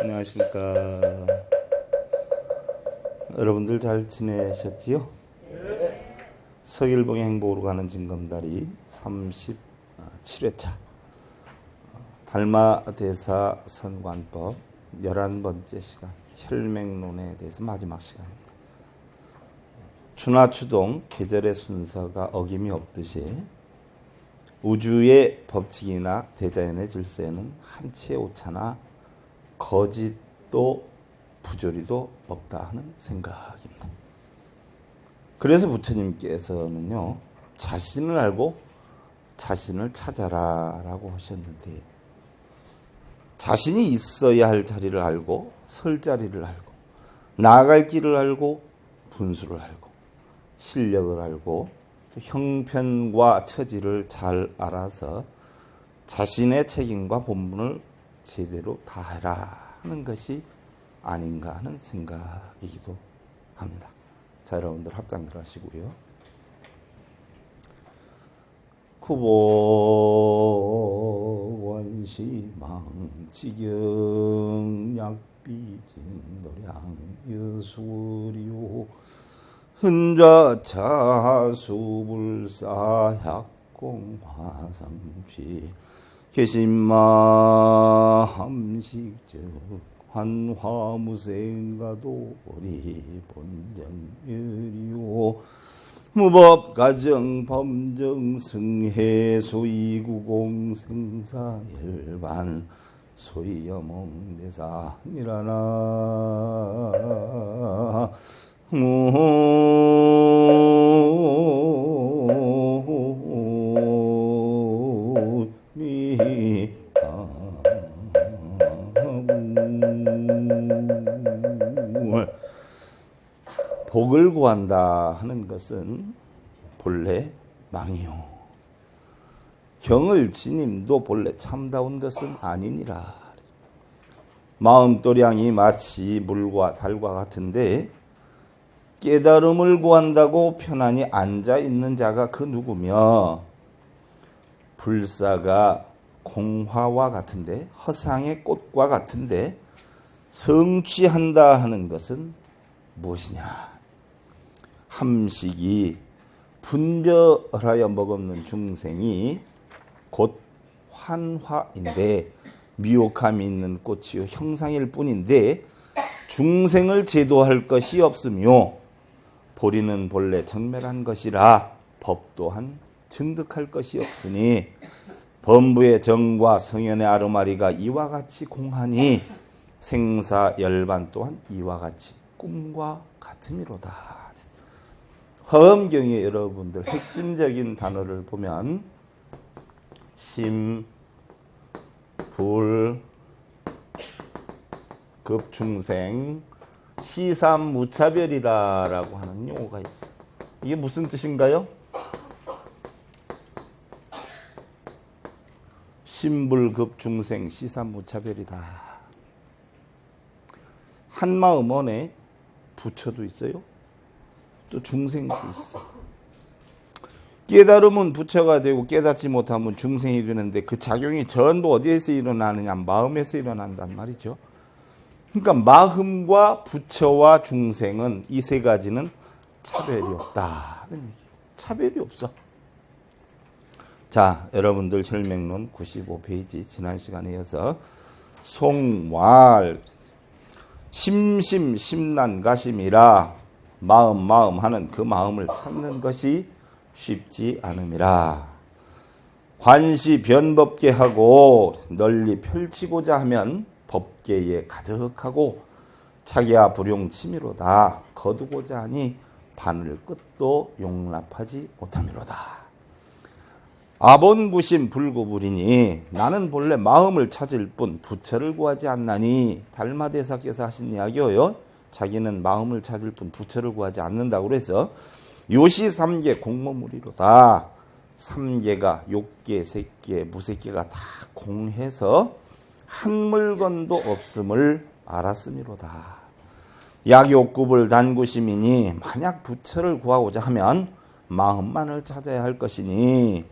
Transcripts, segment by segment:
안녕하십니까. 여러분들 잘 지내셨지요? 서길봉의 행복으로 가는 징검다리 37회차 달마대사 선관법 11번째 시간 혈맹론에 대해서 마지막 시간입니다. 추나추동 계절의 순서가 어김이 없듯이 우주의 법칙이나 대자연의 질서에는 한치의 오차나 거짓도 부조리도 없다 하는 생각입니다. 그래서 부처님께서는요, 자신을 알고 자신을 찾아라 라고 하셨는데, 자신이 있어야 할 자리를 알고 설 자리를 알고 나아갈 길을 알고 분수를 알고 실력을 알고 형편과 처지를 잘 알아서 자신의 책임과 본분을 제대로 다해라 하는 것이 아닌가 하는 생각이기도 합니다. 자, 여러분들 합장들 하시고요. 구보원시망지경 약비진도량 여수리오 흔자차수불사약공화상취 계신마함식적 환화무생가도리 본정열이오 무법가정범정승해 소이구공생사열반 소이여몽대사니라나 복을 구한다 하는 것은 본래 망이요. 경을 지님도 본래 참다운 것은 아니니라. 마음도량이 마치 물과 달과 같은데 깨달음을 구한다고 편안히 앉아있는 자가 그 누구며 불사가 공화와 같은데 허상의 꽃과 같은데 성취한다 하는 것은 무엇이냐? 함식이 분별하여 먹없는 중생이 곧 환화인데 미혹함이 있는 꽃이요 형상일 뿐인데 중생을 제도할 것이 없으며 보리는 본래 정멸한 것이라 법 또한 증득할 것이 없으니 범부의 정과 성현의 아르마리가 이와 같이 공하니 생사열반 또한 이와 같이 꿈과 같음이로다. 화엄경의 여러분들 핵심적인 단어를 보면 심, 불, 급중생, 시삼무차별이라고 하는 용어가 있어요. 이게 무슨 뜻인가요? 심불급중생 시삼무차별이다. 한마음 안에 부처도 있어요. 또 중생도 있어. 깨달으면 부처가 되고 깨닫지 못하면 중생이 되는데 그 작용이 전부 어디에서 일어나느냐? 마음에서 일어난단 말이죠. 그러니까 마음과 부처와 중생은 이 세 가지는 차별이 없다. 차별이 없어. 자, 여러분들 혈맹론 95페이지 지난 시간에 이어서 송왈 심심심난가심이라 마음 하는 그 마음을 찾는 것이 쉽지 않음이라. 관시 변법계 하고 널리 펼치고자 하면 법계에 가득하고 자기야 불용 치미로다. 거두고자 하니 바늘 끝도 용납하지 못함이로다. 아본부심 불구불이니 나는 본래 마음을 찾을 뿐 부처를 구하지 않나니 달마대사께서 하신 이야기요. 자기는 마음을 찾을 뿐 부처를 구하지 않는다고 그래서 요시 삼계 공모무리로다. 삼계가 욕계, 색계, 무색계가 다 공해서 한 물건도 없음을 알았음이로다. 약욕급을 단구심이니 만약 부처를 구하고자 하면 마음만을 찾아야 할 것이니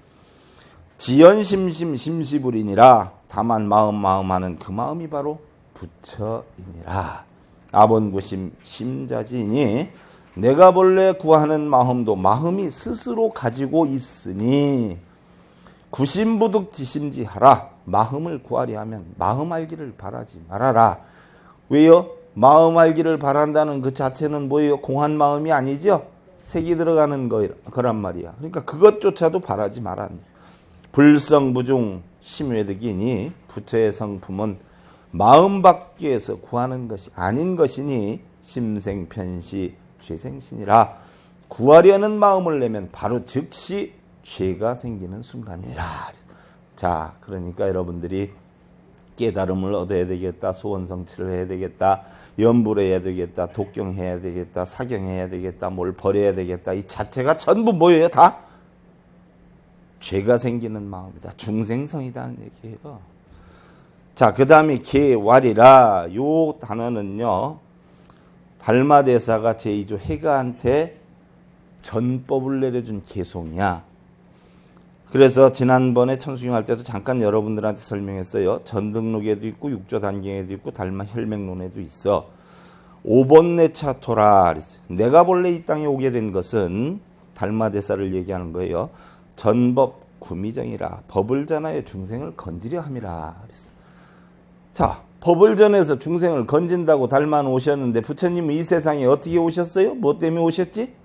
지연심심 심시불이니라. 다만 마음 하는 그 마음이 바로 부처이니라. 아본구심 심자지니 내가 본래 구하는 마음도 마음이 스스로 가지고 있으니 구심부득지심지하라. 마음을 구하려 하면 마음 알기를 바라지 말아라. 왜요? 마음 알기를 바란다는 그 자체는 뭐예요? 공한 마음이 아니죠? 색이 들어가는 거란 말이야. 그러니까 그것조차도 바라지 말아. 불성부중 심외득이니 부처의 성품은 마음 밖에서 구하는 것이 아닌 것이니 심생편시 죄생신이라. 구하려는 마음을 내면 바로 즉시 죄가 생기는 순간이라. 자, 그러니까 여러분들이 깨달음을 얻어야 되겠다, 소원성취를 해야 되겠다, 염불을 해야 되겠다, 독경해야 되겠다, 사경해야 되겠다, 뭘 버려야 되겠다, 이 자체가 전부 뭐예요? 다 죄가 생기는 마음이다, 중생성이다는 얘기예요. 자, 그 다음에 개왈이라. 요 단어는요, 달마대사가 제2조 해가한테 전법을 내려준 개송이야. 그래서 지난번에 천수경할 때도 잠깐 여러분들한테 설명했어요. 전등록에도 있고 육조단경에도 있고 달마 혈맹론에도 있어. 5번 내차 토라 그랬어요. 내가 본래 이 땅에 오게 된 것은 달마대사를 얘기하는 거예요. 전법 구미정이라. 법을 전하여 중생을 건지려 함이라 그랬어요. 자, 법을 전해서 중생을 건진다고 달마는 오셨는데 부처님은 이 세상에 어떻게 오셨어요? 무엇 때문에 오셨지?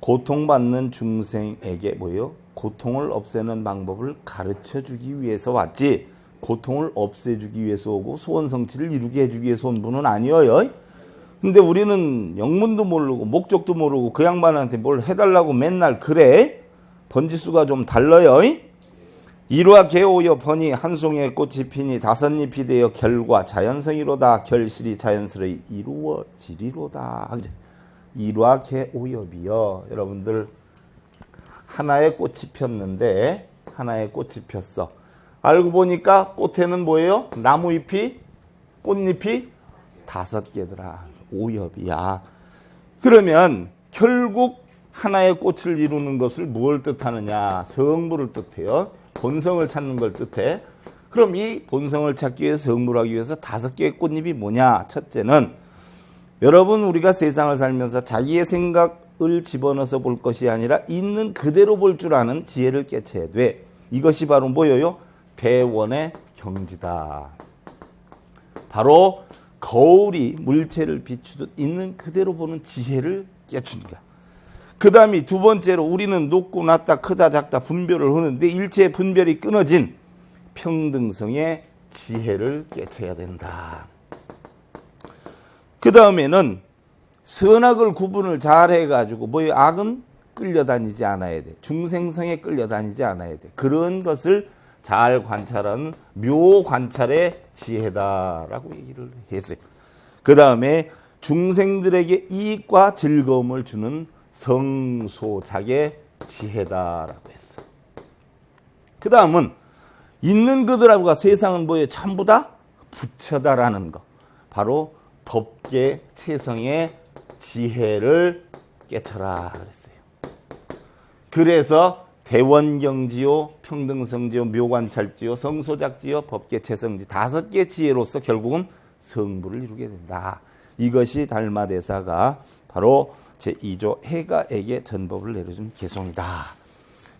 고통받는 중생에게 뭐예요? 고통을 없애는 방법을 가르쳐주기 위해서 왔지, 고통을 없애주기 위해서 오고 소원성취를 이루게 해주기 위해서 온 분은 아니에요. 근데 우리는 영문도 모르고 목적도 모르고 그 양반한테 뭘 해달라고 맨날 그래? 번지수가 좀 달라요. 일화 개오여 번이 한 송이의 꽃이 피니 다섯 잎이 되어 결과 자연성이로다. 결실이 자연스레 이루어지리로다. 일화 개오엽이요. 여러분들 하나의 꽃이 폈는데 하나의 꽃이 폈어. 알고 보니까 꽃에는 뭐예요? 나무잎이, 꽃잎이 5개더라. 오엽이야. 그러면 결국 하나의 꽃을 이루는 것을 무엇을 뜻하느냐? 성부를 뜻해요. 본성을 찾는 걸 뜻해. 그럼 이 본성을 찾기 위해서, 성불하기 위해서 5개의 꽃잎이 뭐냐? 첫째는 여러분, 우리가 세상을 살면서 자기의 생각을 집어넣어서 볼 것이 아니라 있는 그대로 볼 줄 아는 지혜를 깨쳐야 돼. 이것이 바로 뭐예요? 대원의 경지다. 바로 거울이 물체를 비추듯 있는 그대로 보는 지혜를 깨춘다. 그 다음에 두 번째로 우리는 높고 낮다, 크다, 작다 분별을 하는데 일체의 분별이 끊어진 평등성의 지혜를 깨쳐야 된다. 그 다음에는 선악을 구분을 잘 해가지고 뭐예요? 악은 끌려다니지 않아야 돼. 중생성에 끌려다니지 않아야 돼. 그런 것을 잘 관찰하는 묘관찰의 지혜다라고 얘기를 했어요. 그 다음에 중생들에게 이익과 즐거움을 주는 성소작의 지혜다라고 했어. 그 다음은 있는 그들하고가 세상은 뭐예요? 전부 다 부처다라는 거. 바로 법계 체성의 지혜를 깨쳐라 그랬어요. 그래서 대원경지요, 평등성지요, 묘관찰지요, 성소작지요, 법계 체성지 5개 지혜로서 결국은 성부를 이루게 된다. 이것이 달마대사가 바로 제2조 해가에게 전법을 내려준 개송이다.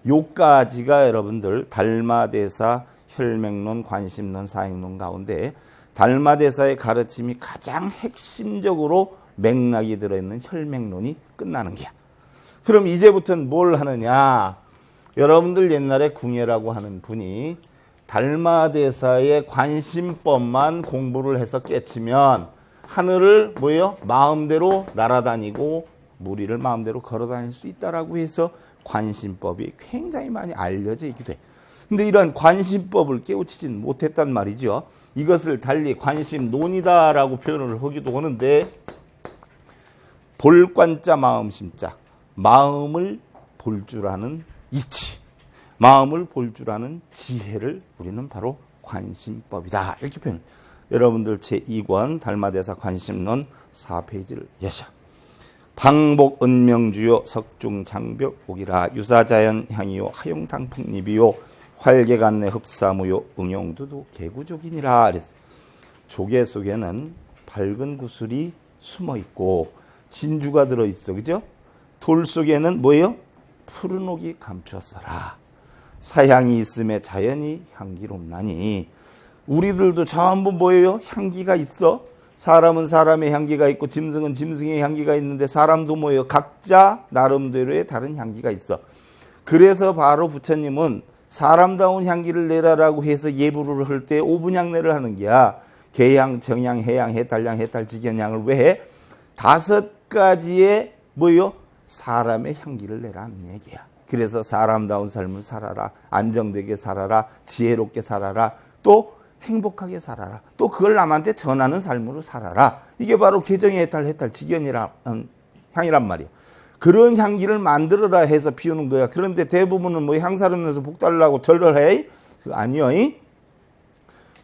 요까지가 여러분들 달마대사 혈맹론, 관심론, 사행론 가운데 달마대사의 가르침이 가장 핵심적으로 맥락이 들어있는 혈맹론이 끝나는 게야. 그럼 이제부터는 뭘 하느냐? 여러분들 옛날에 궁예라고 하는 분이 달마대사의 관심법만 공부를 해서 깨치면 하늘을 뭐예요? 마음대로 날아다니고 무리를 마음대로 걸어다닐 수 있다라고 해서 관심법이 굉장히 많이 알려져 있기도 해. 근데 이런 관심법을 깨우치진 못했단 말이죠. 이것을 달리 관심론이다라고 표현을 하기도 하는데, 볼관자 마음심자, 마음을 볼 줄 아는 이치, 마음을 볼 줄 아는 지혜를 우리는 바로 관심법이다 이렇게 표현. 여러분들 제2권 달마대사 관심론 4페이지를 여셔. 방복 은명주요 석중장벽 옥이라 유사자연 향이요 하용탕풍잎이요 활개간내 흡사무요 응용두두 개구족이니라. 그랬어요. 조개 속에는 밝은 구슬이 숨어 있고 진주가 들어 있어. 그죠? 돌 속에는 뭐예요? 푸른 옥이 감추었어라. 사향이 있음에 자연이 향기롭나니. 우리들도 전부 뭐예요? 향기가 있어. 사람은 사람의 향기가 있고 짐승은 짐승의 향기가 있는데 사람도 뭐예요? 각자 나름대로의 다른 향기가 있어. 그래서 바로 부처님은 사람다운 향기를 내라라고 해서 예불을 할 때 오분향내를 하는 게야. 개향, 정향, 해향, 해탈향, 해탈직연향을 왜 해? 5가지의 뭐요? 사람의 향기를 내라는 얘기야. 그래서 사람다운 삶을 살아라. 안정되게 살아라. 지혜롭게 살아라. 또 행복하게 살아라. 또 그걸 남한테 전하는 삶으로 살아라. 이게 바로 개정의 해탈, 직연이란 향이란 말이야. 그런 향기를 만들어라 해서 피우는 거야. 그런데 대부분은 뭐 향사르면서 복 달라고 절을 해? 아니요.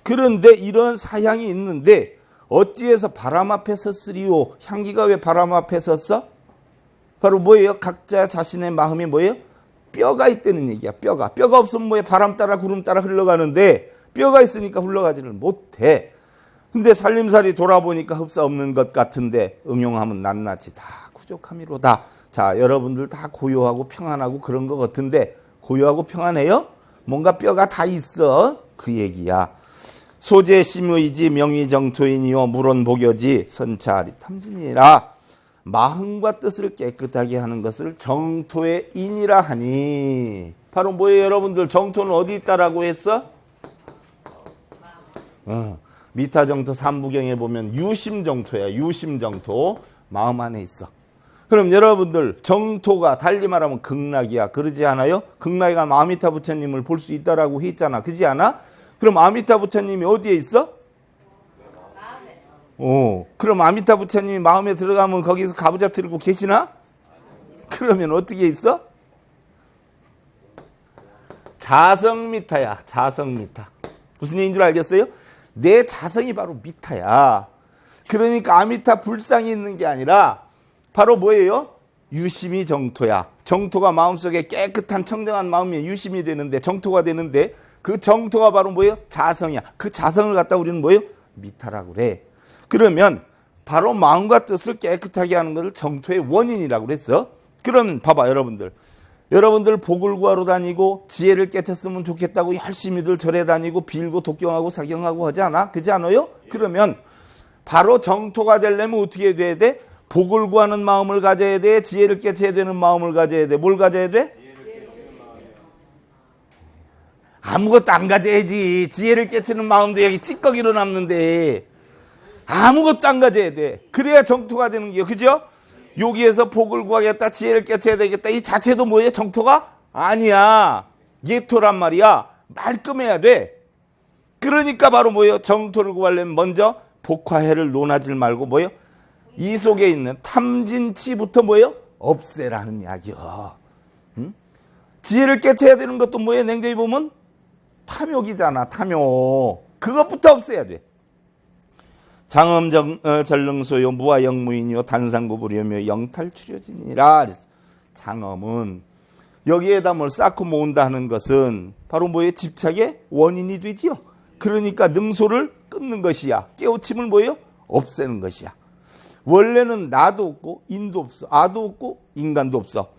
그런데 이런 사향이 있는데 어찌해서 바람 앞에 섰으리요? 향기가 왜 바람 앞에 섰어? 바로 뭐예요? 각자 자신의 마음이 뭐예요? 뼈가 있다는 얘기야. 뼈가 없으면 뭐예요? 바람 따라 구름 따라 흘러가는데 뼈가 있으니까 흘러가지를 못해. 근데 살림살이 돌아보니까 흡사 없는 것 같은데 응용하면 낱낱이 다 부족함이로다. 자, 여러분들 다 고요하고 평안하고 그런 것 같은데 고요하고 평안해요? 뭔가 뼈가 다 있어. 그 얘기야. 소재 심의지 명의정토인이요 물언복여지 선차리 탐진이라. 마음과 뜻을 깨끗하게 하는 것을 정토의 인이라 하니. 바로 뭐예요, 여러분들? 정토는 어디 있다라고 했어? 미타정토 삼부경에 보면 유심정토야. 유심정토. 마음 안에 있어. 그럼 여러분들 정토가 달리 말하면 극락이야. 그러지 않아요? 극락이가 아미타 부처님을 볼 수 있다라고 했잖아. 그러지 않아? 그럼 아미타 부처님이 어디에 있어? 그럼 아미타 부처님이 마음에 들어가면 거기서 가부좌 들고 계시나? 그러면 어떻게 있어? 자성미타야. 자성미타. 무슨 얘기인 줄 알겠어요? 내 자성이 바로 미타야. 그러니까 아미타 불상이 있는 게 아니라 바로 뭐예요? 유심이 정토야. 정토가 마음속에 깨끗한 청정한 마음이 유심이 되는데 정토가 되는데 그 정토가 바로 뭐예요? 자성이야. 그 자성을 갖다 우리는 뭐예요? 미타라고 그래. 그러면 바로 마음과 뜻을 깨끗하게 하는 것을 정토의 원인이라고 그랬어. 그러면 봐봐 여러분들 복을 구하러 다니고 지혜를 깨쳤으면 좋겠다고 열심히들 절에 다니고 빌고 독경하고 사경하고 하지 않아? 그렇지 않아요? 그러면 바로 정토가 되려면 어떻게 돼야 돼? 복을 구하는 마음을 가져야 돼. 지혜를 깨쳐야 되는 마음을 가져야 돼. 뭘 가져야 돼? 아무것도 안 가져야지. 지혜를 깨치는 마음도 여기 찌꺼기로 남는데 아무것도 안 가져야 돼. 그래야 정토가 되는 거예요. 그죠? 여기에서 복을 구하겠다. 지혜를 깨쳐야 되겠다. 이 자체도 뭐예요? 정토가? 아니야. 예토란 말이야. 말끔해야 돼. 그러니까 바로 뭐예요? 정토를 구하려면 먼저 복화해를 논하지 말고 뭐예요? 이 속에 있는 탐진치부터 뭐예요? 없애라는 이야기요. 지혜를 깨쳐야 되는 것도 뭐예요? 냉정히 보면 탐욕이잖아. 탐욕. 그것부터 없애야 돼. 장엄전능소요 무아영무인이요 단상구부려며 영탈출여진이라. 장엄은 여기에다 뭘 쌓고 모은다 하는 것은 바로 뭐예요? 집착의 원인이 되지요. 그러니까 능소를 끊는 것이야. 깨우침을 뭐예요? 없애는 것이야. 원래는 나도 없고 인도 없어. 아도 없고 인간도 없어.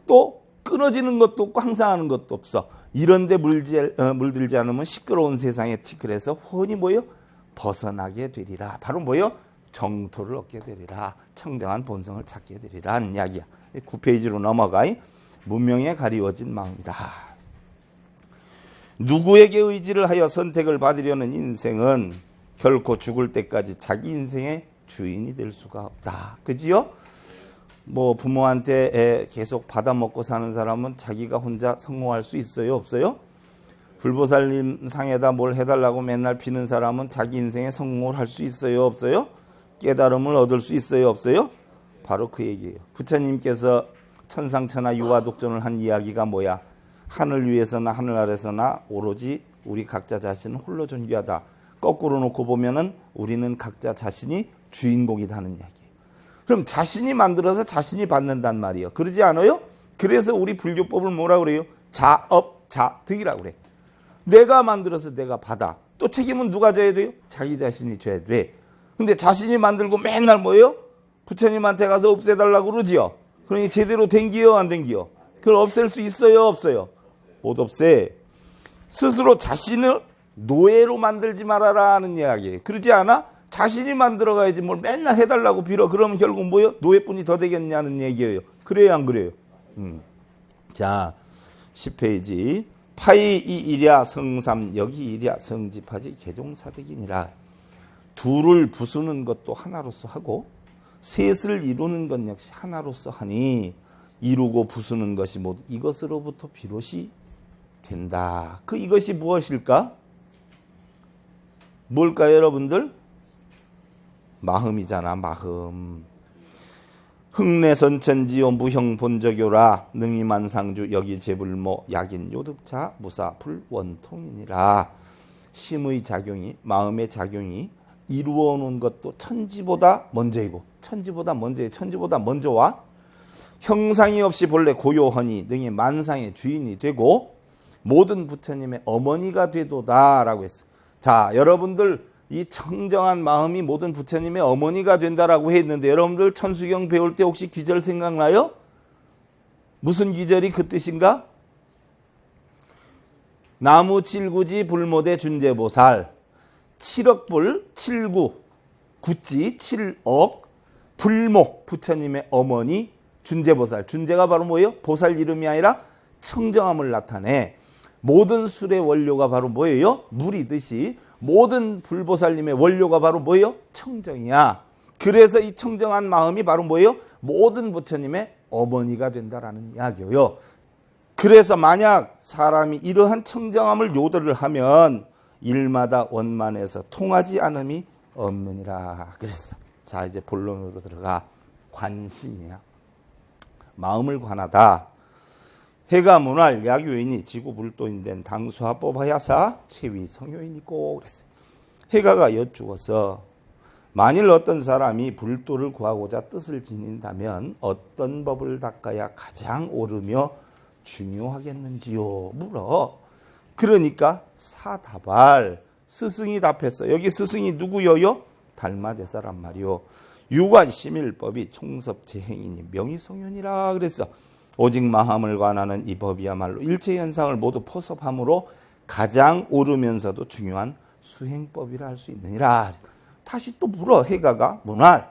또 끊어지는 것도 없고 항상 하는 것도 없어. 이런데 물들지 않으면 시끄러운 세상에 티끌에서 훤히 뭐예요? 벗어나게 되리라. 바로 뭐예요? 정토를 얻게 되리라. 청정한 본성을 찾게 되리라 하는 이야기야. 9페이지로 넘어가. 문명에 가리워진 마음이다. 누구에게 의지를 하여 선택을 받으려는 인생은 결코 죽을 때까지 자기 인생의 주인이 될 수가 없다. 그지요? 뭐 부모한테 계속 받아먹고 사는 사람은 자기가 혼자 성공할 수 있어요? 없어요? 불보살님 상에다 뭘 해달라고 맨날 피는 사람은 자기 인생에 성공을 할 수 있어요? 없어요? 깨달음을 얻을 수 있어요? 없어요? 바로 그 얘기예요. 부처님께서 천상천하 유화독존을 한 이야기가 뭐야? 하늘 위에서나 하늘 아래서나 오로지 우리 각자 자신은 홀로 존귀하다. 거꾸로 놓고 보면은 우리는 각자 자신이 주인공이다 하는 이야기예요. 그럼 자신이 만들어서 자신이 받는단 말이에요. 그러지 않아요? 그래서 우리 불교법을 뭐라 그래요? 자업 자, 득이라고 그래. 내가 만들어서 내가 받아. 또 책임은 누가 져야 돼요? 자기 자신이 져야 돼. 근데 자신이 만들고 맨날 뭐예요? 부처님한테 가서 없애달라고 그러지요. 그러니 제대로 된기요, 안 된기요? 그걸 없앨 수 있어요, 없어요? 못 없애. 스스로 자신을 노예로 만들지 말아라 하는 이야기예요. 그러지 않아? 자신이 만들어가야지 뭘 맨날 해달라고 빌어. 그러면 결국 뭐예요? 노예뿐이 더 되겠냐는 얘기예요. 그래요, 안 그래요? 자, 10페이지. 파이 이일야 성삼 여기 일야 성집하지 개종사득이니라. 둘을 부수는 것도 하나로서 하고 셋을 이루는 것 역시 하나로서 하니 이루고 부수는 것이 모두 이것으로부터 비롯이 된다. 그 이것이 무엇일까? 뭘까요, 여러분들? 마음이잖아, 마음. 흥내선천지요 무형본적요라 능이만상주 여기재불모 약인 요득자 무사 불원통이니라. 심의 작용이, 마음의 작용이 이루어 놓은 것도 천지보다 먼저이고 천지보다 먼저와 형상이 없이 본래 고요하니 능히 만상의 주인이 되고 모든 부처님의 어머니가 되도다라고 했어요. 자, 여러분들 이 청정한 마음이 모든 부처님의 어머니가 된다라고 했는데 여러분들 천수경 배울 때 혹시 귀절 생각나요? 무슨 귀절이 그 뜻인가? 나무 칠구지 불모대 준재보살 7억불 79 구지 7억 불모 부처님의 어머니 준재보살. 준재가 바로 뭐예요? 보살 이름이 아니라 청정함을 나타내. 모든 술의 원료가 바로 뭐예요? 물이듯이 모든 불보살님의 원료가 바로 뭐예요? 청정이야. 그래서 이 청정한 마음이 바로 뭐예요? 모든 부처님의 어머니가 된다라는 이야기예요. 그래서 만약 사람이 이러한 청정함을 요도를 하면 일마다 원만해서 통하지 않음이 없느니라 그랬어. 자, 이제 본론으로 들어가. 관심이야. 마음을 관하다. 해가 문활 야교인이 지구불도인된 당수화법하야사 체위 성효인이고 그랬어요. 해가가 여쭈어서 만일 어떤 사람이 불도를 구하고자 뜻을 지닌다면 어떤 법을 닦아야 가장 옳으며 중요하겠는지요 물어. 그러니까 사다발 스승이 답했어. 여기 스승이 누구여요? 달마대사란 말이요. 유관심일법이 총섭재행이니 명의성현이라 그랬어. 오직 마음을 관하는 이 법이야말로 일체 현상을 모두 포섭함으로 가장 옳으면서도 중요한 수행법이라 할 수 있느니라. 다시 또 물어. 해가가 문활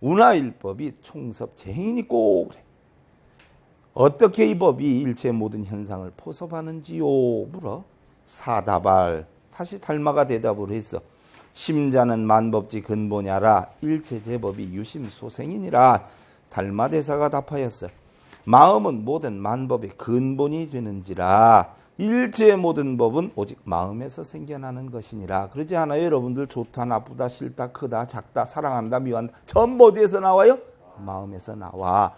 운하일법이 총섭재행이니고 그래. 어떻게 이 법이 일체 모든 현상을 포섭하는지요 물어. 사다발 다시 달마가 대답을 했어. 심자는 만법지 근본이라 일체 제법이 유심소생이니라. 달마대사가 답하였어. 마음은 모든 만법의 근본이 되는지라. 일체의 모든 법은 오직 마음에서 생겨나는 것이니라. 그러지 않아요? 여러분들 좋다 나쁘다 싫다 크다 작다 사랑한다 미워한다 전부 어디에서 나와요? 마음에서 나와.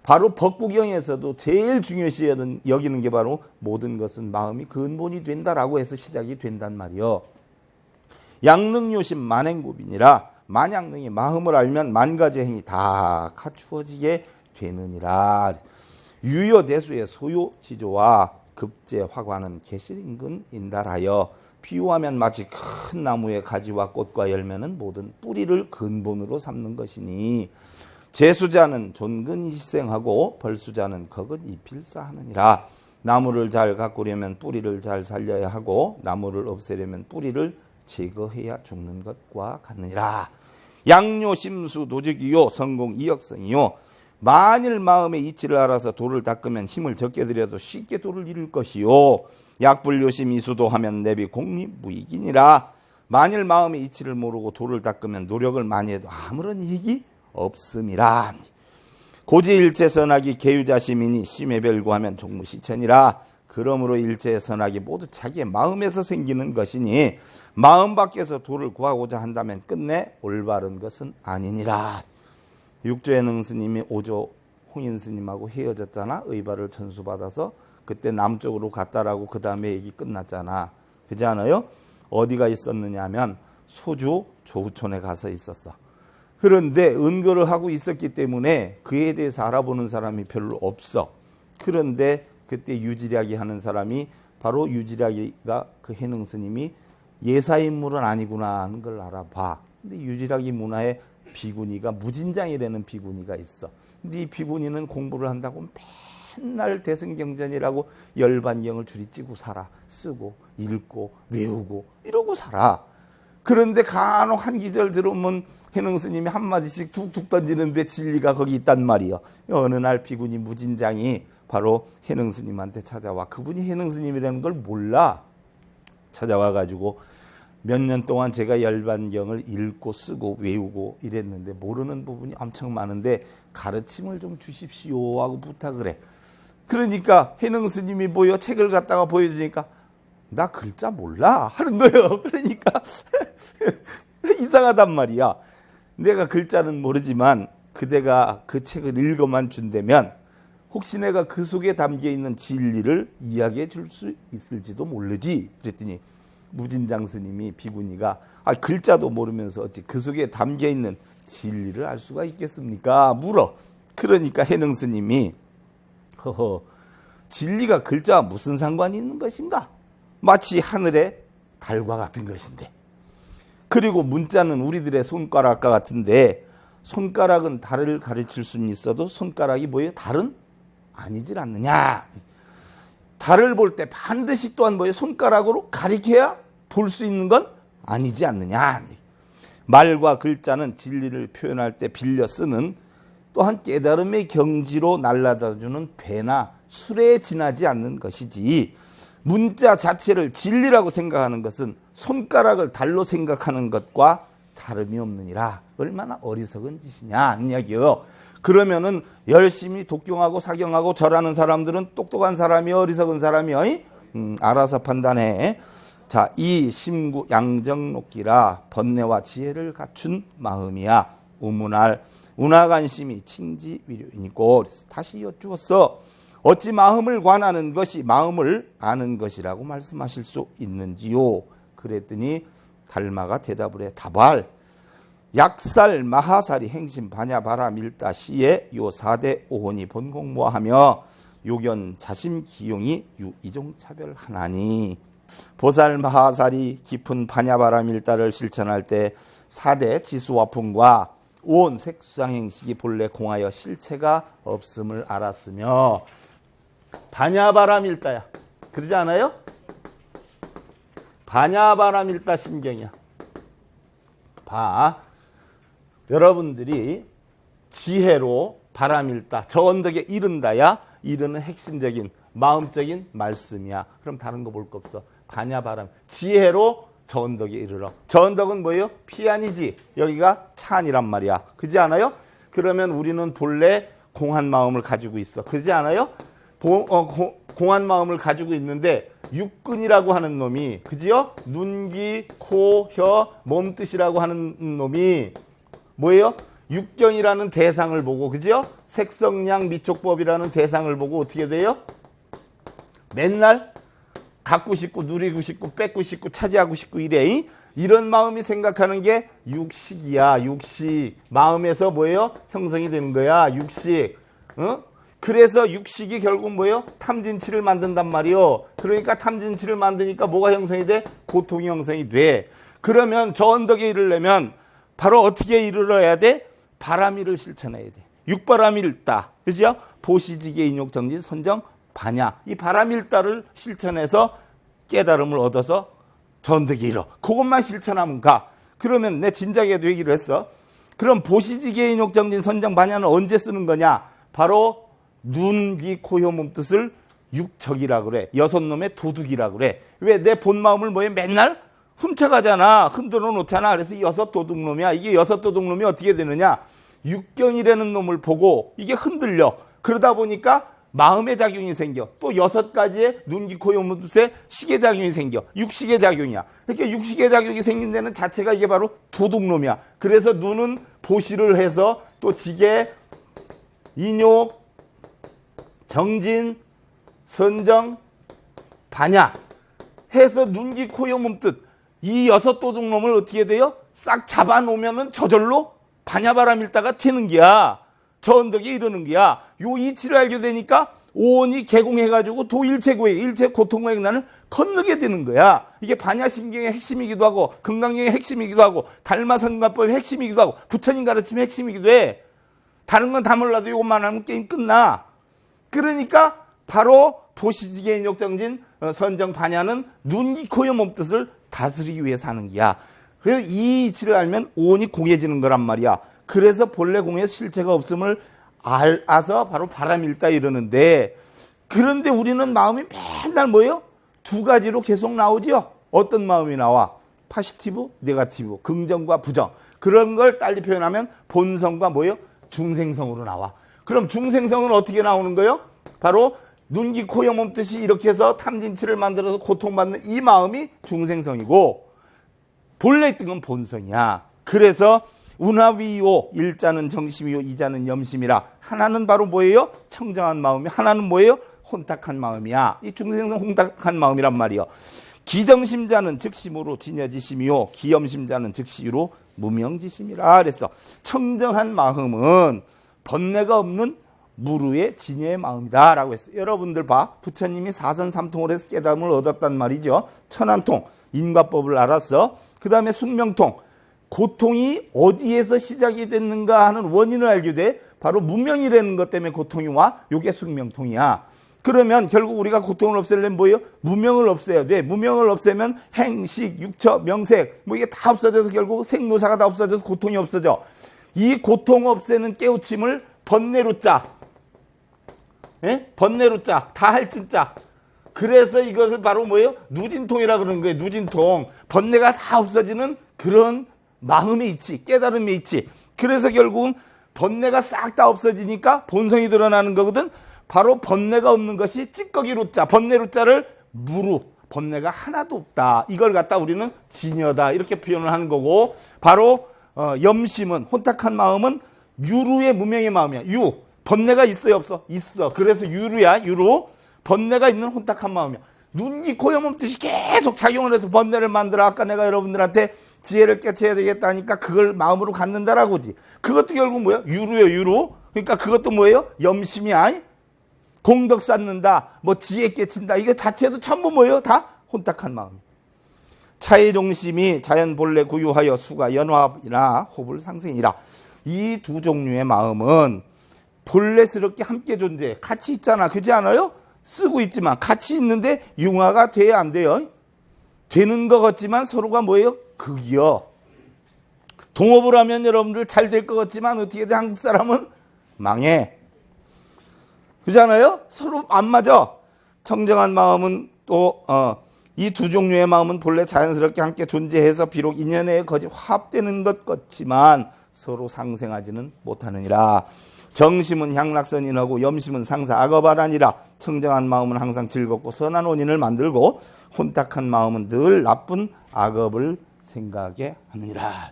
바로 법구경에서도 제일 중요시 여기는 게 바로 모든 것은 마음이 근본이 된다라고 해서 시작이 된단 말이요. 양능요심 만행구빈이라. 만양능이 마음을 알면 만가지 행이 다 갖추어지게 되느니라. 유효대수의 소요지조와 급제화관은 개실인근인달하여 비유하면 마치 큰 나무의 가지와 꽃과 열매는 모든 뿌리를 근본으로 삼는 것이니 제수자는 존근이 희생하고 벌수자는 거근 이필사하느니라. 나무를 잘 가꾸려면 뿌리를 잘 살려야 하고 나무를 없애려면 뿌리를 제거해야 죽는 것과 같느니라. 양요심수 도적이요 성공 이역성이요. 만일 마음의 이치를 알아서 도를 닦으면 힘을 적게 들여도 쉽게 도를 이룰 것이요. 약불요심 이수도 하면 내비 공리무익이니라. 만일 마음의 이치를 모르고 도를 닦으면 노력을 많이 해도 아무런 이익이 없음이라. 고지일체 선악이 개유자심이니 심해별구하면 종무시천이라. 그러므로 일체의 선악이 모두 자기의 마음에서 생기는 것이니 마음 밖에서 도를 구하고자 한다면 끝내 올바른 것은 아니니라. 육조의 능스님이 오조 홍인스님하고 헤어졌잖아. 의발을 전수받아서 그때 남쪽으로 갔다라고 그 다음에 얘기 끝났잖아. 그렇지 않아요? 어디가 있었느냐 하면 소주 조후촌에 가서 있었어. 그런데 은거를 하고 있었기 때문에 그에 대해서 알아보는 사람이 별로 없어. 그런데 그때 유지략이 하는 사람이 바로 유지략이가 그 해능 스님이 예사인물은 아니구나 하는 걸 알아봐. 근데 유지략이 문화에 비구니가 무진장이라는 비구니가 있어. 근데 이 비구니는 공부를 한다고 맨날 대승경전이라고 열반경을 줄이 찌고 살아. 쓰고 읽고 외우고 이러고 살아. 그런데 간혹 한 기절 들으면 해능 스님이 한마디씩 툭툭 던지는데 진리가 거기 있단 말이야. 어느 날 비구니 무진장이 바로 해능 스님한테 찾아와. 그분이 해능 스님이라는 걸 몰라. 찾아와가지고 몇 년 동안 제가 열반경을 읽고 쓰고 외우고 이랬는데 모르는 부분이 엄청 많은데 가르침을 좀 주십시오 하고 부탁을 해. 그러니까 해능 스님이 책을 갖다가 보여주니까 나 글자 몰라 하는 거예요. 그러니까 이상하단 말이야. 내가 글자는 모르지만 그대가 그 책을 읽어만 준다면 혹시 내가 그 속에 담겨있는 진리를 이야기해 줄 수 있을지도 모르지. 그랬더니 무진장 스님이 비구니가 글자도 모르면서 어찌 그 속에 담겨있는 진리를 알 수가 있겠습니까? 물어. 그러니까 해능 스님이 진리가 글자와 무슨 상관이 있는 것인가? 마치 하늘의 달과 같은 것인데. 그리고 문자는 우리들의 손가락과 같은데 손가락은 달을 가르칠 수는 있어도 손가락이 달은 아니질 않느냐. 달을 볼 때 반드시 또한 손가락으로 가리켜야 볼 수 있는 건 아니지 않느냐. 말과 글자는 진리를 표현할 때 빌려 쓰는 또한 깨달음의 경지로 날아다주는 배나 수레에 지나지 않는 것이지 문자 자체를 진리라고 생각하는 것은 손가락을 달로 생각하는 것과 다름이 없느니라. 얼마나 어리석은 짓이냐 하는 이야기예요. 그러면은 열심히 독경하고 사경하고 절하는 사람들은 똑똑한 사람이 어리석은 사람이 알아서 판단해. 자, 이 심구 양정록기라 번뇌와 지혜를 갖춘 마음이야. 우문할 운하관심이 칭지위료이니고. 다시 여쭈었어. 어찌 마음을 관하는 것이 마음을 아는 것이라고 말씀하실 수 있는지요? 그랬더니 달마가 대답을 해. 다발 약살 마하살이 행심 반야바라 밀다 시에 요 4대 오혼이 본공모하며 요견 자심 기용이 유이종 차별하나니. 보살 마하살이 깊은 반야바라 밀다를 실천할 때 4대 지수화풍과 온 색수상행식이 본래 공하여 실체가 없음을 알았으며. 반야바라밀다야. 그러지 않아요? 반야바라밀다 심경이야. 봐. 여러분들이 지혜로 바라밀다. 저 언덕에 이른다야. 이르는 핵심적인 마음적인 말씀이야. 그럼 다른 거 볼 거 없어. 반야바람. 지혜로 저 언덕에 이르러. 저 언덕은 뭐예요? 피안이지. 여기가 찬이란 말이야. 그러지 않아요? 그러면 우리는 본래 공한 마음을 가지고 있어. 그러지 않아요? 공한 마음을 가지고 있는데 육근이라고 하는 놈이, 그지요? 눈, 귀, 코, 혀, 몸뜻이라고 하는 놈이 뭐예요? 육경이라는 대상을 보고, 그지요? 색성량 미촉법이라는 대상을 보고 어떻게 돼요? 맨날 갖고 싶고 누리고 싶고 뺏고 싶고 차지하고 싶고 이래. 이런 마음이 생각하는 게 육식이야. 육식. 마음에서 뭐예요? 형성이 되는 거야. 육식. 그래서 육식이 결국 뭐예요? 탐진치를 만든단 말이요. 그러니까 탐진치를 만드니까 뭐가 형성이 돼? 고통이 형성이 돼. 그러면 저 언덕에 이르려면 바로 어떻게 이르러야 돼? 바라밀을 실천해야 돼. 육바라밀다. 그죠? 보시지계 인욕정진 선정 반야. 이 바라밀다를 실천해서 깨달음을 얻어서 저 언덕에 이르러. 그것만 실천하면 가. 그러면 내 진작에도 얘기를 했어. 그럼 보시지계 인욕정진 선정 반야는 언제 쓰는 거냐? 바로 눈, 귀, 코, 혀, 몸 뜻을 육척이라 그래. 6놈의 도둑이라 그래. 왜? 내 본 마음을 맨날 훔쳐가잖아. 흔들어 놓잖아. 그래서 6 도둑놈이야. 이게 6 도둑놈이 어떻게 되느냐? 육경이라는 놈을 보고 이게 흔들려. 그러다 보니까 마음의 작용이 생겨. 또 6가지의 눈, 귀, 코, 혀, 몸 뜻의 시계작용이 생겨. 육식의 작용이야. 그러니까 육식의 작용이 생긴 데는 자체가 이게 바로 도둑놈이야. 그래서 눈은 보시를 해서 또 지계, 인욕, 정진, 선정, 반야 해서 눈, 귀, 코, 혀, 몸뜻 이 6 도둑놈을 어떻게 돼요? 싹 잡아놓으면은 저절로 반야바라밀다가 튀는 거야. 저 언덕에 이르는 거야. 요 이치를 알게 되니까 오온이 개공해가지고 도일체고의 일체 고통의 건너게 되는 거야. 이게 반야신경의 핵심이기도 하고 금강경의 핵심이기도 하고 달마선관법의 핵심이기도 하고 부처님 가르침의 핵심이기도 해. 다른 건 다 몰라도 이것만 하면 게임 끝나. 그러니까 바로 보시지개인 욕정진 선정 반야는 눈, 귀, 코의 몸뜻을 다스리기 위해서 하는 거야. 그래서 이 이치를 알면 오온이 공해지는 거란 말이야. 그래서 본래 공에 실체가 없음을 알아서 바로 바람일다 이러는데, 그런데 우리는 마음이 맨날 뭐예요? 두 가지로 계속 나오죠. 어떤 마음이 나와? 파시티브, 네가티브, 긍정과 부정. 그런 걸 딸리 표현하면 본성과 뭐예요? 중생성으로 나와. 그럼 중생성은 어떻게 나오는 거예요? 바로 눈, 귀, 코, 영, 몸 뜻이 이렇게 해서 탐진치를 만들어서 고통받는 이 마음이 중생성이고, 본래 있던 건 본성이야. 그래서 운하위오, 일자는 정심이요, 이자는 염심이라. 하나는 바로 뭐예요? 청정한 마음이, 하나는 뭐예요? 혼탁한 마음이야. 이 중생성 혼탁한 마음이란 말이요. 기정심자는 즉심으로 진여지심이요, 기염심자는 즉시로 무명지심이라 그랬어. 청정한 마음은 번뇌가 없는 무루의 진여의 마음이다 라고 했어. 여러분들 봐. 부처님이 사선삼통을 해서 깨달음을 얻었단 말이죠. 천안통, 인과법을 알았어. 그 다음에 숙명통, 고통이 어디에서 시작이 됐는가 하는 원인을 알게 돼. 바로 무명이라는 것 때문에 고통이 와. 이게 숙명통이야. 그러면 결국 우리가 고통을 없애려면 뭐예요? 무명을 없애야 돼. 무명을 없애면 행식, 육처, 명색 뭐 이게 다 없어져서 결국 생로사가 다 없어져서 고통이 없어져. 이 고통 없애는 깨우침을 번뇌로 짜. 예? 번뇌로 짜. 다 할 진짜. 그래서 이것을 바로 뭐예요? 누진통이라 그러는 거예요. 누진통. 번뇌가 다 없어지는 그런 마음의 이치, 깨달음의 이치. 그래서 결국은 번뇌가 싹 다 없어지니까 본성이 드러나는 거거든. 바로 번뇌가 없는 것이 찌꺼기로 짜. 번뇌로 짜를 무루. 번뇌가 하나도 없다. 이걸 갖다 우리는 진여다. 이렇게 표현을 하는 거고, 바로 염심은, 혼탁한 마음은 유루의 무명의 마음이야. 유. 번뇌가 있어요, 없어? 있어. 그래서 유루야, 유루. 번뇌가 있는 혼탁한 마음이야. 눈, 귀, 코, 영, 몸 뜻이 계속 작용을 해서 번뇌를 만들어. 아까 내가 여러분들한테 지혜를 깨쳐야 되겠다니까 그걸 마음으로 갖는다라고지. 그것도 결국 뭐야? 유루예요, 유루. 그러니까 그것도 뭐예요? 염심이야. 공덕 쌓는다, 뭐 지혜 깨친다. 이거 자체도 전부 뭐예요? 다 혼탁한 마음. 차의 중심이 자연 본래 구유하여 수가 연화이나 호불 상생이라. 이 두 종류의 마음은 본래스럽게 함께 존재해. 같이 있잖아. 그렇지 않아요? 쓰고 있지만 같이 있는데 융화가 돼야 안 돼요. 되는 것 같지만 서로가 뭐예요? 극이요. 동업을 하면 여러분들 잘 될 것 같지만 어떻게 돼? 한국 사람은 망해. 그렇잖아요? 서로 안 맞아. 청정한 마음은 또 이 두 종류의 마음은 본래 자연스럽게 함께 존재해서 비록 인연에 거짓 화합되는 것 같지만 서로 상생하지는 못하느니라. 정심은 향락선인하고 염심은 상사 악업하라니라. 청정한 마음은 항상 즐겁고 선한 원인을 만들고 혼탁한 마음은 늘 나쁜 악업을 생각하게 하느니라.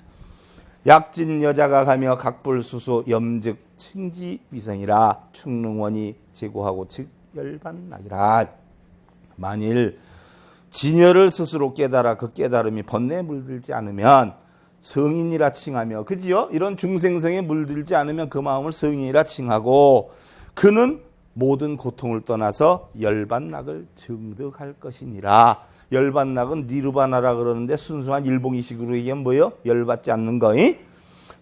약진 여자가 가며 각불수수 염즉 칭지위성이라. 충능원이 제고하고 즉 열반나기라. 만일 진여를 스스로 깨달아 그 깨달음이 번뇌에 물들지 않으면 성인이라 칭하며, 그지요? 이런 중생성에 물들지 않으면 그 마음을 성인이라 칭하고, 그는 모든 고통을 떠나서 열반낙을 증득할 것이니라. 열반낙은 니르바나라 그러는데 순수한 일봉이식으로 얘기하면 뭐예요? 열받지 않는 거이.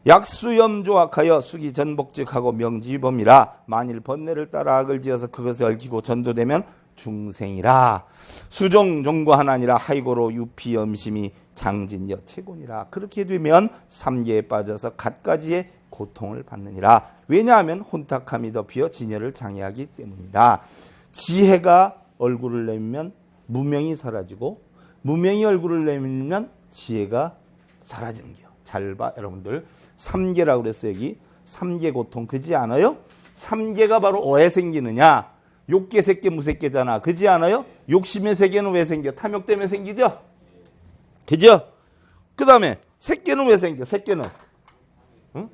약수염조악하여 수기 전복직하고 명지범이라. 만일 번뇌를 따라 악을 지어서 그것을 얽히고 전도되면 중생이라. 수종종고하나니라. 하이고로 유피염심이 장진여 채곤이라. 그렇게 되면 삼계에 빠져서 갖가지의 고통을 받느니라. 왜냐하면 혼탁함이 덮여 진여를 장애하기 때문이라. 지혜가 얼굴을 내밀면 무명이 사라지고, 무명이 얼굴을 내밀면 지혜가 사라지는 거예요. 잘 봐, 여러분들. 삼계라고 그랬어요. 여기 삼계 고통. 그지 않아요? 삼계가 바로 왜 생기느냐? 욕계, 색계, 무색계잖아. 그지 않아요? 욕심의 세계는 왜 생겨? 탐욕 때문에 생기죠? 그죠? 그 다음에 색계는 왜 생겨? 색계는 응?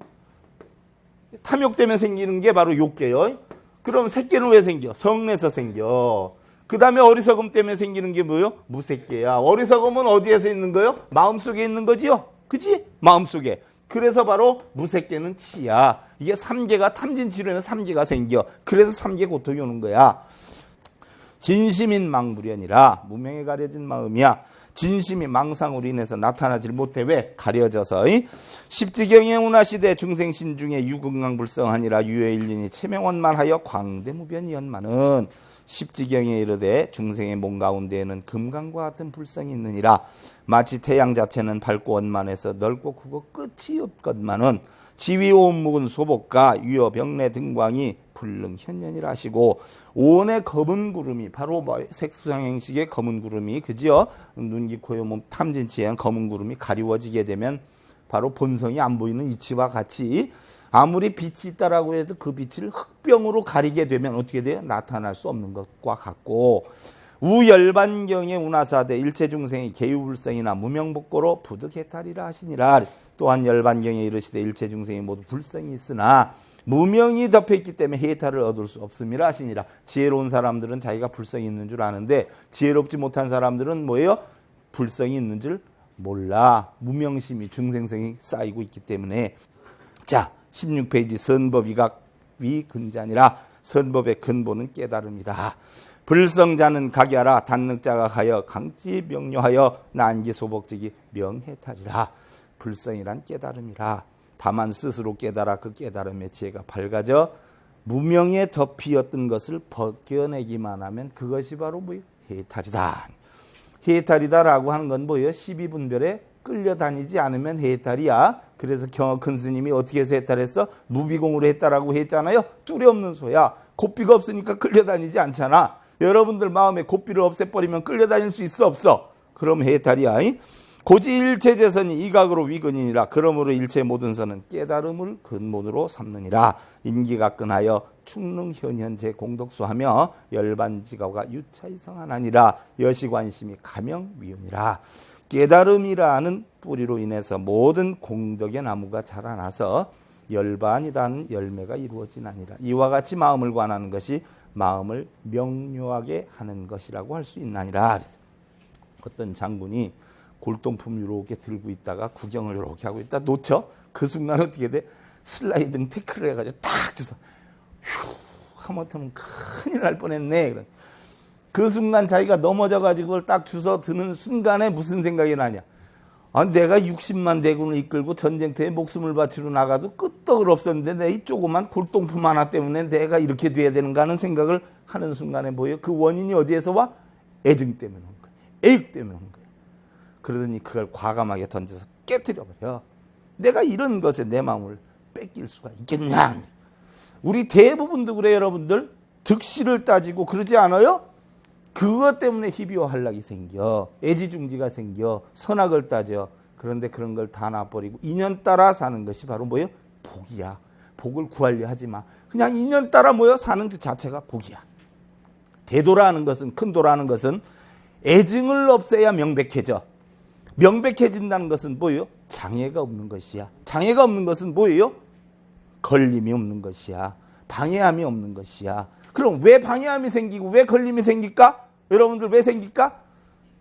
탐욕 때문에 생기는 게 바로 욕계요. 그럼 색계는 왜 생겨? 성내서 생겨. 그 다음에 어리석음 때문에 생기는 게 뭐예요? 무색계야. 어리석음은 어디에서 있는 거예요? 마음속에 있는 거지요. 그지? 마음속에. 그래서 바로 무색계는 치야. 이게 삼계가 탐진치료에는 삼계가 생겨. 그래서 삼계 고통이 오는 거야. 진심인 망불연이라 무명에 가려진 마음이야. 진심이 망상으로 인해서 나타나질 못해. 왜? 가려져서. 십지경에 운하시대 중생신 중에 유금강불성하니라 유효일륜이 체명원만하여 광대무변이연만은 십지경에 이르되 중생의 몸 가운데에는 금강과 같은 불성이 있느니라. 마치 태양 자체는 밝고 원만해서 넓고 크고 끝이 없건만은 지위오묵은 소복과 유여병래 등광이 불능현년이라 하시고 온의 검은 구름이 바로 색수상행식의 검은 구름이 그지요? 눈기 코요 몸 탐진치에 검은 구름이 가리워지게 되면 바로 본성이 안 보이는 이치와 같이 아무리 빛이 있다라고 해도 그 빛을 흑병으로 가리게 되면 어떻게 돼요? 나타날 수 없는 것과 같고 우열반경의 운하사대 일체중생이 개유불성이나 무명복고로 부득해탈이라 하시니라. 또한 열반경에 이르시되 일체중생이 모두 불성이 있으나 무명이 덮여있기 때문에 해탈을 얻을 수 없음이라 하시니라. 지혜로운 사람들은 자기가 불성이 있는 줄 아는데 지혜롭지 못한 사람들은 뭐예요? 불성이 있는 줄 몰라. 무명심이 중생성이 쌓이고 있기 때문에. 자, 16페이지 선법이각위 근자니라. 선법의 근본은 깨달음이다. 불성자는 각야라. 단능자가 가여 강지 명료하여 난기소복직이 명해탈이라. 불성이란 깨달음이라. 다만 스스로 깨달아 그 깨달음의 지혜가 밝아져 무명에 덮이었던 것을 벗겨내기만 하면 그것이 바로 뭐예요? 해탈이다. 해탈이다라고 하는 건 뭐예요? 12분별에 끌려다니지 않으면 해탈이야. 그래서 큰 스님이 어떻게 해서 해탈했어? 무비공으로 했다라고 했잖아요. 뚜레 없는 소야. 곱비가 없으니까 끌려다니지 않잖아. 여러분들 마음에 곱비를 없애버리면 끌려다닐 수 있어 없어? 그럼 해탈이야. 고지 일체재선이 이각으로 위근이니라. 그러므로 일체 모든 선은 깨달음을 근본으로 삼느니라. 인기가 끈하여 충능현현제 공덕수하며 열반지가가 유차이성하나니라. 여시관심이 가명위운이라. 깨달음이라는 뿌리로 인해서 모든 공덕의 나무가 자라나서 열반이라는 열매가 이루어지나니라. 이와 같이 마음을 관하는 것이 마음을 명료하게 하는 것이라고 할 수 있나니라. 어떤 장군이 골동품 이렇게 들고 있다가 구경을 이렇게 하고 있다 놓쳐. 그 순간 어떻게 돼? 슬라이딩 태클을 해가지고 탁 주서 휴 하마터면 큰일 날 뻔했네. 그 순간 자기가 넘어져가지고 그걸 딱 주워 드는 순간에 무슨 생각이 나냐? 아, 내가 60만 대군을 이끌고 전쟁터에 목숨을 바치러 나가도 끄떡을 없었는데 내 이 조그만 골동품 하나 때문에 내가 이렇게 돼야 되는가 하는 생각을 하는 순간에 뭐예요? 그 원인이 어디에서 와? 애증 때문에 온 거야. 애육 때문에 온 거야. 그러더니 그걸 과감하게 던져서 깨트려버려. 내가 이런 것에 내 마음을 뺏길 수가 있겠냐? 우리 대부분도 그래 여러분들. 득실을 따지고 그러지 않아요? 그것 때문에 희비와 한락이 생겨. 애지중지가 생겨. 선악을 따져. 그런데 그런 걸 다 놔버리고 인연 따라 사는 것이 바로 뭐예요? 복이야. 복을 구하려 하지 마. 그냥 인연 따라 모여 사는 그 자체가 복이야. 대도라는 것은, 큰 도라는 것은 애증을 없애야 명백해져. 명백해진다는 것은 뭐예요? 장애가 없는 것이야. 장애가 없는 것은 뭐예요? 걸림이 없는 것이야. 방해함이 없는 것이야. 그럼 왜 방해함이 생기고 왜 걸림이 생길까? 여러분들 왜 생길까?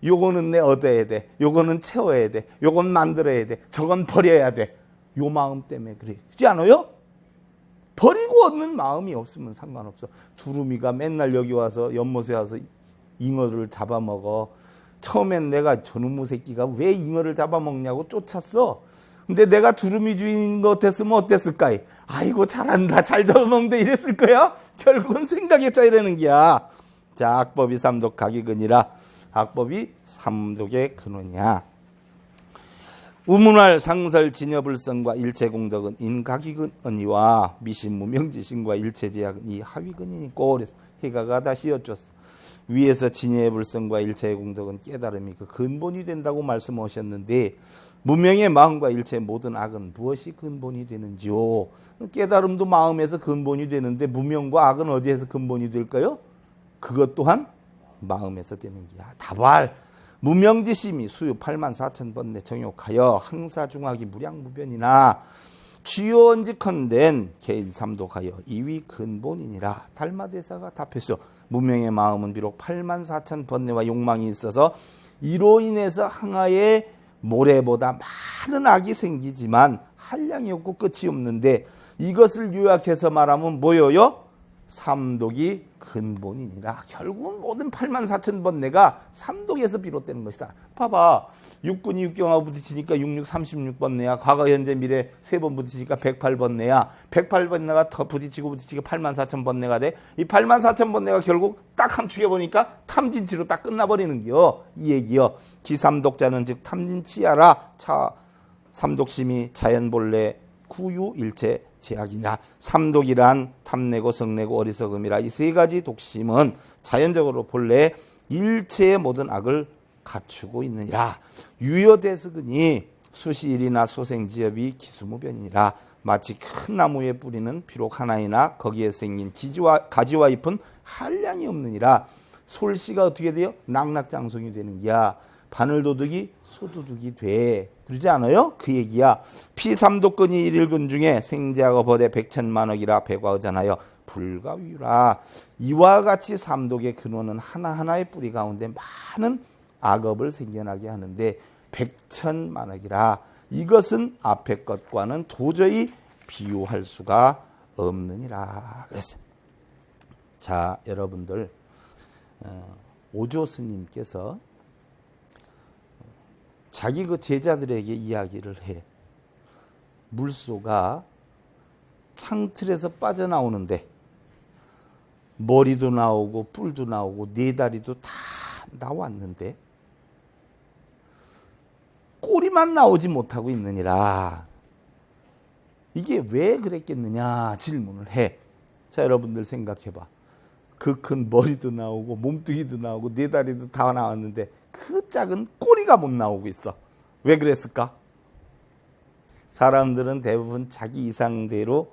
요거는 내 얻어야 돼. 요거는 채워야 돼. 요건 만들어야 돼. 저건 버려야 돼. 요 마음 때문에 그래. 그렇지 않아요? 버리고 얻는 마음이 없으면 상관없어. 두루미가 맨날 여기 와서 연못에 와서 잉어를 잡아먹어. 처음엔 내가 저놈의 새끼가 왜 잉어를 잡아먹냐고 쫓았어. 근데 내가 두루미 주인 것 됐으면 어땠을까? 아이고 잘한다. 잘 잡아먹는데 이랬을 거야? 결국은 생각의 차이라는 게야. 자, 악법이 삼독하기 근이라. 악법이 삼독의 근원이야. 우문할 상설 진여불성과 일체공덕은 인각이근이와 미신무명지신과 일체제약은 이 하위근이니까 그래서 해가가 다시 여쭙어. 위에서 진여의 불성과 일체의 공덕은 깨달음이 그 근본이 된다고 말씀하셨는데 무명의 마음과 일체의 모든 악은 무엇이 근본이 되는지요? 깨달음도 마음에서 근본이 되는데 무명과 악은 어디에서 근본이 될까요? 그것 또한 마음에서 되는 게야. 다발 무명지심이 수유 84,000번내 정욕하여 항사중하기 무량무변이나 취요언직헌된 개인삼독하여 이위 근본이니라. 달마대사가 답했어. 무명의 마음은 비록 84,000번뇌와 욕망이 있어서 이로 인해서 항하의 모래보다 많은 악이 생기지만 한량이 없고 끝이 없는데 이것을 요약해서 말하면 뭐예요? 삼독이 근본이니라. 결국은 모든 84,000번뇌가 삼독에서 비롯되는 것이다. 봐봐. 육군이 육경하고 부딪히니까 6636번뇌야. 과거 현재 미래 3번 부딪히니까 108번뇌야. 108번뇌가 더 부딪히고 84,000번뇌가 돼. 이 84,000번뇌가 결국 딱 함축해 보니까 탐진치로 딱 끝나버리는 겨. 이 얘기요. 기삼독자는 즉 탐진치야라. 삼독심이 자연본래 구유일체 제약이냐. 삼독이란 탐내고 성내고 어리석음이라. 이 세 가지 독심은 자연적으로 본래 일체의 모든 악을 갖추고 있느니라. 유여대석은이 수시일이나 소생지엽이 기수무변이니라. 마치 큰 나무의 뿌리는 비록 하나이나 거기에 생긴 가지와 잎은 한량이 없느니라. 솔씨가 어떻게 돼요? 낙낙장성이 되는 기야. 바늘도둑이 소도둑이 돼. 그러지 않아요? 그 얘기야. 피삼독근이 일일근 중에 생제하고 버대 100,000만억이라 백과의전하여 불가위라. 이와 같이 삼독의 근원은 하나하나의 뿌리 가운데 많은 악업을 생겨나게 하는데 100,000만억이라. 이것은 앞의 것과는 도저히 비유할 수가 없느니라. 그래서 자, 여러분들 오조 스님께서 자기 그 제자들에게 이야기를 해. 물소가 창틀에서 빠져나오는데 머리도 나오고 뿔도 나오고 네 다리도 다 나왔는데 꼬리만 나오지 못하고 있느니라. 이게 왜 그랬겠느냐 질문을 해. 자, 여러분들 생각해봐. 그 큰 머리도 나오고 몸뚱이도 나오고 네 다리도 다 나왔는데 그 작은 꼬리가 못 나오고 있어. 왜 그랬을까? 사람들은 대부분 자기 이상대로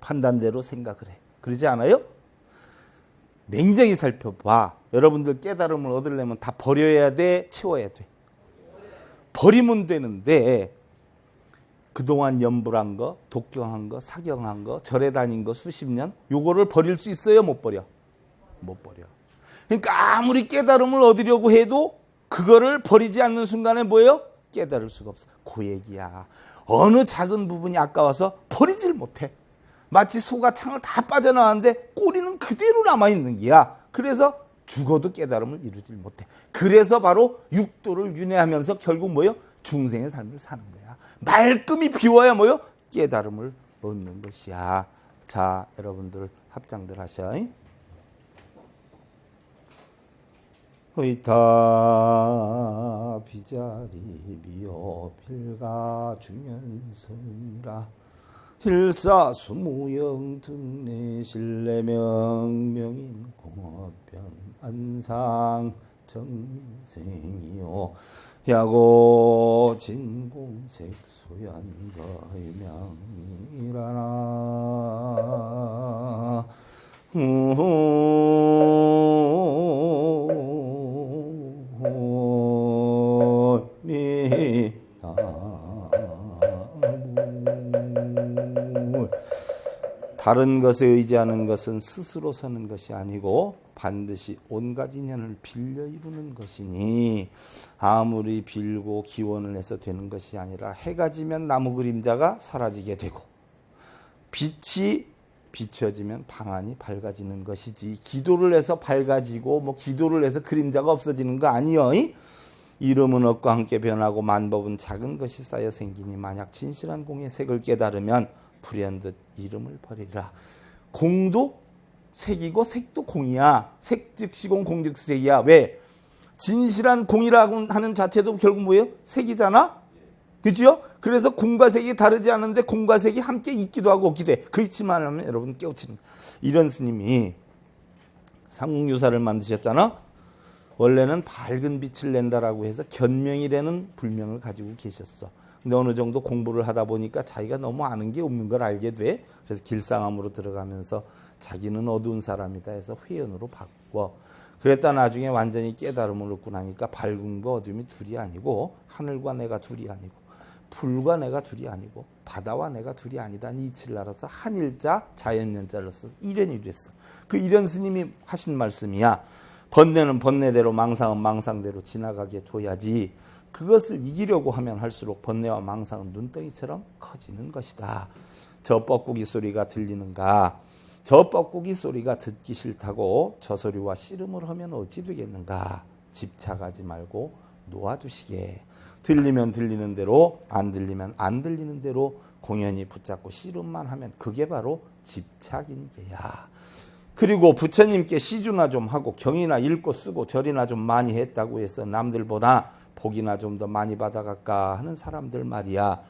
판단대로 생각을 해. 그러지 않아요? 냉정히 살펴봐. 여러분들 깨달음을 얻으려면 다 버려야 돼? 채워야 돼? 버리면 되는데 그동안 염불한 거, 독경한 거, 사경한 거, 절에 다닌 거 수십 년 요거를 버릴 수 있어요? 못 버려? 못 버려. 그러니까 아무리 깨달음을 얻으려고 해도 그거를 버리지 않는 순간에 뭐예요? 깨달을 수가 없어. 그 얘기야. 어느 작은 부분이 아까워서 버리질 못해. 마치 소가 창을 다 빠져나왔는데 꼬리는 그대로 남아있는 기야. 그래서 죽어도 깨달음을 이루질 못해. 그래서 바로 육도를 윤회하면서 결국 뭐예요? 중생의 삶을 사는 거야. 말끔히 비워야 뭐예요? 깨달음을 얻는 것이야. 자, 여러분들 합장들 하셔. 의타 비자리 미어 필가 중연성이라 hil사수무영 등내 신례명 명인 공업변 안상 정생이요 야고 진공색 소연거의 명이라나 다른 것에 의지하는 것은 스스로 서는 것이 아니고 반드시 온갖 인연을 빌려 이루는 것이니 아무리 빌고 기원을 해서 되는 것이 아니라 해가 지면 나무 그림자가 사라지게 되고 빛이 비춰지면 방안이 밝아지는 것이지 기도를 해서 밝아지고 뭐 기도를 해서 그림자가 없어지는 거 아니요. 이름은 없고 함께 변하고 만법은 작은 것이 쌓여 생기니 만약 진실한 공의 색을 깨달으면 불현듯 이름을 버리라. 공도 색이고 색도 공이야. 색 즉 시공 공 즉 색이야. 왜? 진실한 공이라고 하는 자체도 결국 뭐예요? 색이잖아. 그죠? 그래서 공과 색이 다르지 않은데 공과 색이 함께 있기도 하고 없기도 해. 그 있지만 하면 여러분 깨우치는 거야. 이런 스님이 삼국유사를 만드셨잖아. 원래는 밝은 빛을 낸다라고 해서 견명이라는 불명을 가지고 계셨어. 근데 어느 정도 공부를 하다 보니까 자기가 너무 아는 게 없는 걸 알게 돼. 그래서 길상암으로 들어가면서 자기는 어두운 사람이다 해서 회연으로 바꿔. 그랬다 나중에 완전히 깨달음을 얻고 나니까 밝음과 어둠이 둘이 아니고 하늘과 내가 둘이 아니고 풀과 내가 둘이 아니고 바다와 내가 둘이 아니다. 이치를 알아서 한일자 자연연자로서 일연이 됐어. 그 일연 스님이 하신 말씀이야. 번뇌는 번뇌대로 망상은 망상대로 지나가게 둬야지. 그것을 이기려고 하면 할수록 번뇌와 망상은 눈덩이처럼 커지는 것이다. 저 뻐꾸기 소리가 들리는가? 저 뻐꾸기 소리가 듣기 싫다고 저 소리와 씨름을 하면 어찌 되겠는가? 집착하지 말고 놓아두시게. 들리면 들리는 대로, 안 들리면 안 들리는 대로 공연히 붙잡고 씨름만 하면 그게 바로 집착인 게야. 그리고 부처님께 시주나 좀 하고 경이나 읽고 쓰고 절이나 좀 많이 했다고 해서 남들보다 복이나 좀 더 많이 받아갈까 하는 사람들 말이야.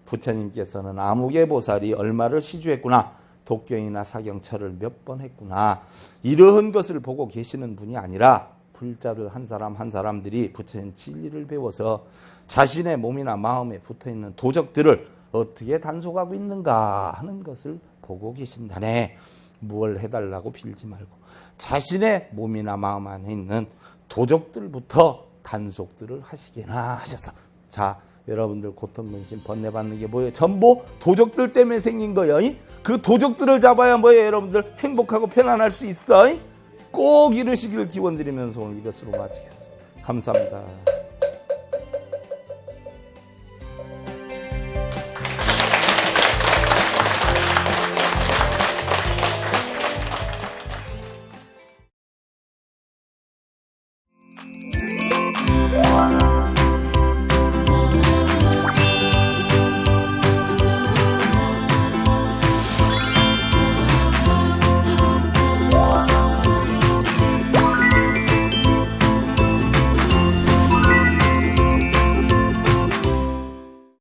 부처님께서는 아무개보살이 얼마를 시주했구나. 독경이나 사경철을 몇 번 했구나. 이러한 것을 보고 계시는 분이 아니라 불자들 한 사람 한 사람들이 부처님 진리를 배워서 자신의 몸이나 마음에 붙어있는 도적들을 어떻게 단속하고 있는가 하는 것을 보고 계신다네. 무얼 해달라고 빌지 말고 자신의 몸이나 마음 안에 있는 도적들부터 단속들을 하시게나 하셨어. 자, 여러분들 고통, 근심, 번뇌 받는 게 뭐예요? 전부 도적들 때문에 생긴 거예요. 그 도적들을 잡아야 뭐예요? 여러분들 행복하고 편안할 수 있어. 꼭 이루시기를 기원드리면서 오늘 이것으로 마치겠습니다. 감사합니다.